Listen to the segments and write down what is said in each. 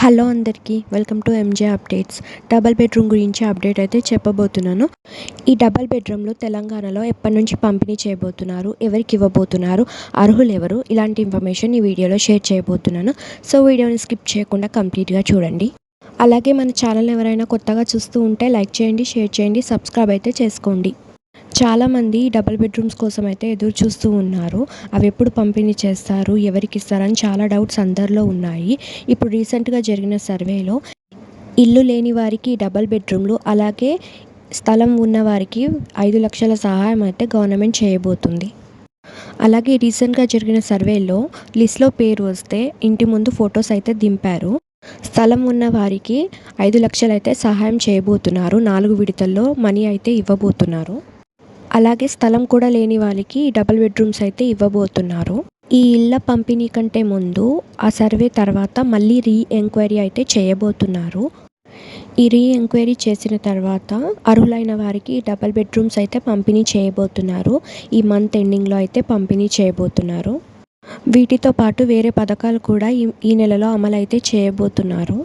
Hello అందరికీ welcome to M J updates. Double bedroom గురించి update అయితే చెప్పబోతున్నాను. ఈ డబల్ బెడ్రూమ్లు తెలంగాణలో ఎప్పటి నుంచి పంపిణీ చేయబోతున్నారు, ఎవరికి ఇవ్వబోతున్నారు, అర్హులు ఎవరు, ఇలాంటి ఇన్ఫర్మేషన్ ఈ వీడియోలో షేర్ చేయబోతున్నాను. సో వీడియోని స్కిప్ చేయకుండా కంప్లీట్గా చూడండి. అలాగే మన ఛానల్ ఎవరైనా కొత్తగా చూస్తూ ఉంటే లైక్ చేయండి, షేర్ చేయండి, సబ్స్క్రైబ్ అయితే చేసుకోండి. చాలామంది డబుల్ బెడ్రూమ్స్ కోసం అయితే ఎదురు చూస్తూ ఉన్నారు. అవి ఎప్పుడు పంపిణీ చేస్తారు, ఎవరికి ఇస్తారని చాలా డౌట్స్ అందరిలో ఉన్నాయి. ఇప్పుడు రీసెంట్గా జరిగిన సర్వేలో ఇల్లు లేని వారికి డబుల్ బెడ్రూమ్లు, అలాగే స్థలం ఉన్న వారికి 5 లక్షల సహాయం అయితే గవర్నమెంట్ చేయబోతుంది. అలాగే రీసెంట్గా జరిగిన సర్వేలో లిస్ట్లో పేరు వస్తే ఇంటి ముందు ఫొటోస్ అయితే దింపారు. స్థలం ఉన్న వారికి 5 లక్షలు అయితే సహాయం చేయబోతున్నారు. 4 విడతల్లో మనీ అయితే ఇవ్వబోతున్నారు. అలాగే స్థలం కూడా లేని వాళ్ళకి డబుల్ బెడ్రూమ్స్ అయితే ఇవ్వబోతున్నారు. ఈ ఇళ్ళ పంపిణీ కంటే ముందు ఆ సర్వే తర్వాత మళ్ళీ ఎంక్వైరీ అయితే చేయబోతున్నారు. ఈ ఎంక్వైరీ చేసిన తర్వాత అర్హులైన వారికి డబుల్ బెడ్రూమ్స్ అయితే పంపిణీ చేయబోతున్నారు. ఈ మంత్ ఎండింగ్లో అయితే పంపిణీ చేయబోతున్నారు. వీటితో పాటు వేరే పథకాలు కూడా ఈ నెలలో అమలైతే చేయబోతున్నారు.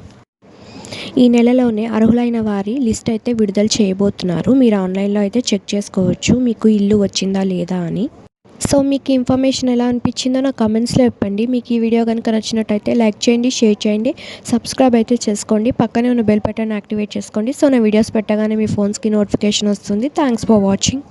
ఈ నెలలోనే అర్హులైన వారి లిస్ట్ అయితే విడుదల చేయబోతున్నారు. మీరు ఆన్లైన్లో అయితే చెక్ చేసుకోవచ్చు మీకు ఇల్లు వచ్చిందా లేదా అని. సో మీకు ఇన్ఫర్మేషన్ ఎలా అనిపించిందో నా కమెంట్స్లో చెప్పండి. మీకు ఈ వీడియో కనుక నచ్చినట్టయితే లైక్ చేయండి, షేర్ చేయండి, సబ్స్క్రైబ్ అయితే చేసుకోండి. పక్కనే ఉన్న బెల్ బటన్ యాక్టివేట్ చేసుకోండి. సో నా వీడియోస్ పెట్టగానే మీ ఫోన్స్కి నోటిఫికేషన్ వస్తుంది. Thanks for watching.